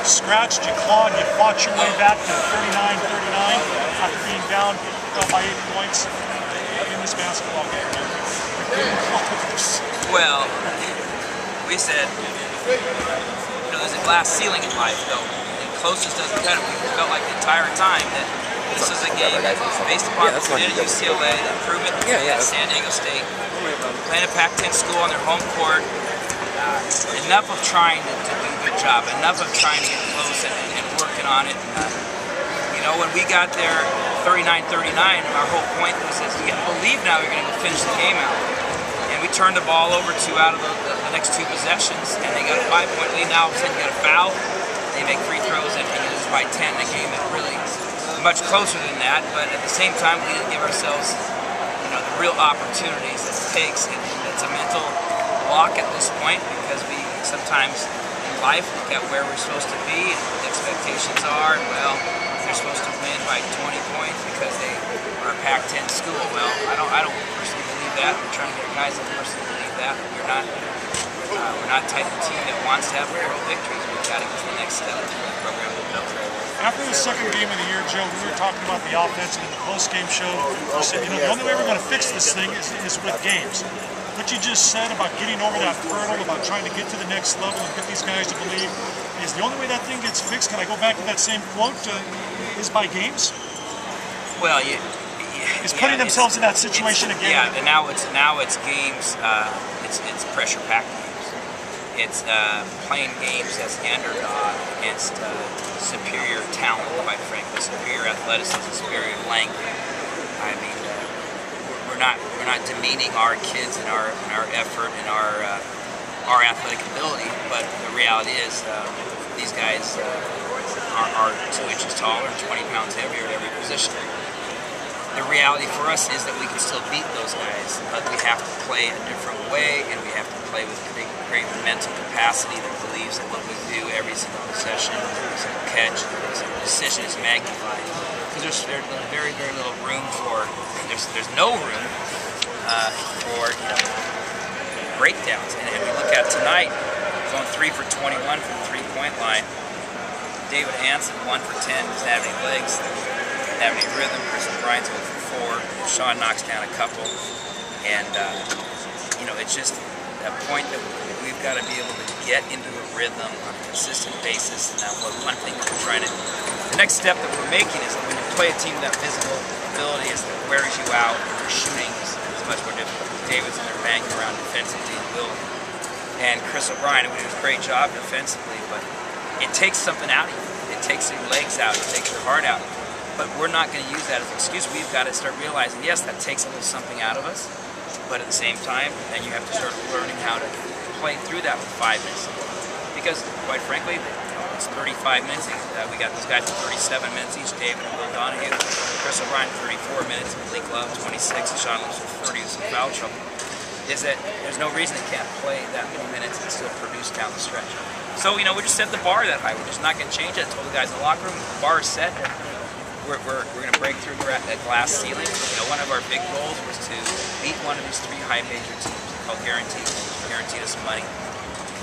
scratched, you clawed, you fought your way back to 39-39 after being down by 8 points in this basketball game. Well, we said, you know, there's a glass ceiling in life, though. The closest doesn't cut it. We felt like the entire time that this is a game based upon what we did at UCLA, the improvement at San Diego State, playing a Pac-10 school on their home court. Enough of trying to do a good job, enough of trying to get close and working on it. You know, when we got there 39-39, our whole point was that you believe now you're going to finish the game out. And we turned the ball over out of the next 2 possessions, and they got a 5-point lead. Now all of a sudden you got a foul, they make free throws, and you lose by 10 in a game that really much closer than that. But at the same time, we didn't give ourselves, you know, the real opportunities that it takes. And it's a mental block at this point, because we sometimes in life look at where we're supposed to be and what the expectations are, and well, they're supposed to win by 20 points because they are a Pac-10 school. Well, I don't personally believe that. We're trying to get guys that personally believe that. We're not the type of team that wants to have moral victories. We've got to get to the next step of the program we built. After the second game of the year, Joe, we were talking about the offense in the post-game show. We said, you know, the only way we're going to fix this thing is with games. What you just said about getting over that hurdle, about trying to get to the next level and get these guys to believe, is the only way that thing gets fixed. Can I go back to that same quote? Is by games? Well, is putting themselves in that situation again. Yeah, and now it's games. It's pressure-packed games. It's playing games as the underdog against superior talent, quite frankly, superior athleticism, superior length. I mean, we're not demeaning our kids and our effort and our athletic ability, but the reality is these guys are 2 inches taller and 20 pounds heavier at every position. The reality for us is that we can still beat those guys, but we have to play a different way, and we have to play with great mental capacity that believes that what we do every single possession, every single catch, every single decision is magnified. Because there's very, very little room for, there's no room for, you know, breakdowns. And we look at tonight, going 3 for 21 from the 3-point line. David Hansen 1 for 10, doesn't have any legs, doesn't have any rhythm. Chris O'Brien's 0 for 4. Sean knocks down a couple, and you know, it's just a point that we've got to be able to get into a rhythm on a consistent basis. And one thing that we're trying to, the next step that we're making is that when you play a team with that physical ability, is that wears you out, and your shooting is much more difficult. David's in there banging around defensively and Will, and Chris O'Brien, who does a great job defensively, but it takes something out of you. It takes your legs out, it takes your heart out. But we're not going to use that as an excuse. We've got to start realizing, yes, that takes a little something out of us, but at the same time, then you have to start learning how to play through that with 5 minutes. Because, quite frankly, it's 35 minutes. We got these guys for 37 minutes each, David and Will Donahue. Chris O'Brien, 34 minutes. Malik Love, 26. And Sean Lewis, 30 with some foul trouble. Is that there's no reason they can't play that many minutes and still produce down the stretch. So, you know, we just set the bar that high. We're just not going to change it. I told the guys in the locker room, the bar is set. We're going to break through that glass ceiling. You know, one of our big goals was to beat one of these 3 high major teams called Guaranteed us money.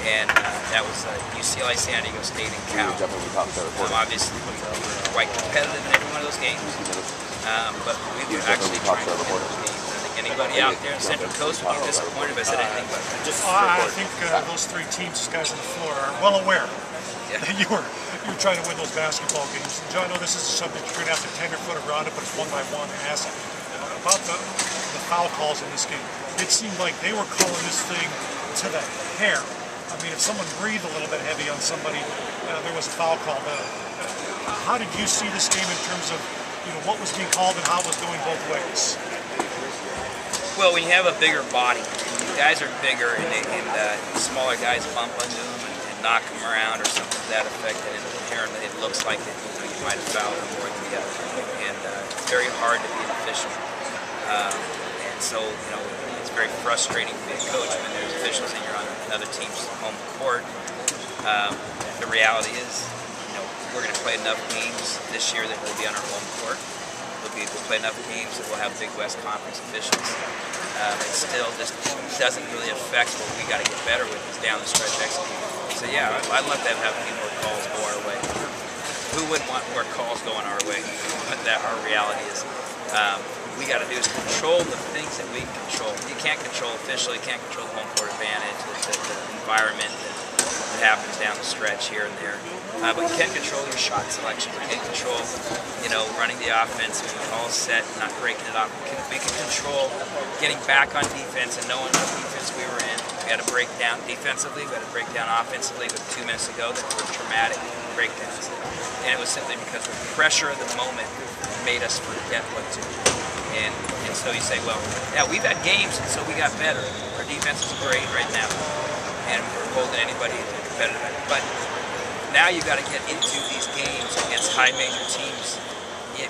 And that was UCLA, San Diego State, and Cal. Obviously, we were quite competitive in every one of those games. But we were actually trying to win those games. Anybody out there in Central Coast would be disappointed if I said anything but that. I think those 3 teams, those guys on the floor, are well aware that you were trying to win those basketball games. And John, I know this is a subject you're going to have to tenderfoot around it, but it's one by one and ask about the foul calls in this game. It seemed like they were calling this thing to the hair. I mean, if someone breathed a little bit heavy on somebody, there was a foul call. How did you see this game in terms of, you know, what was being called and how it was going both ways? Well, when you have a bigger body, and guys are bigger, and smaller guys bump into them and knock them around or something to that effect, and inherently it looks like that you might have fouled them more than the other. And it's very hard to be an official. And so, you know, it's very frustrating to be a coach when there's officials and you're on another team's home court. The reality is, you know, we're going to play enough games this year that we'll be on our home court. We'll play enough games that we'll have Big West Conference officials. It still just doesn't really affect what we got to get better with is down the stretch execution. So yeah, I'd love to have a few more calls go our way. Who wouldn't want more calls going our way? But that our reality is, we got to do is control the things that we can control. You can't control official, you can't control the home court advantage, the environment that happens down the stretch here and there. But you can control your shot selection. You can control, running the offense, all set, not breaking it off. We can control getting back on defense and knowing what defense we were in. We had to break down defensively, we had to break down offensively with 2 minutes ago that were traumatic breakdowns. And it was simply because the pressure of the moment made us forget what to do. And so you say, well, yeah, we've had games, and so we got better. Our defense is great right now, and we're holding anybody competitive. But now you got to get into these games against high major teams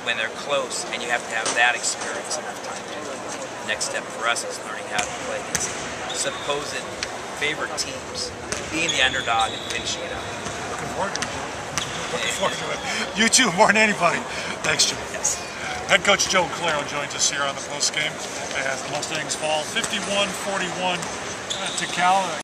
when they're close, and you have to have that experience enough time. The next step for us is learning how to play against supposed favorite teams, being the underdog and finishing it out. Looking forward to it. Looking forward to it. You too, more than anybody. Thanks, Jim. Yes. Head coach Joe Callero joins us here on the post game as the Mustangs fall 51-41 to Cal.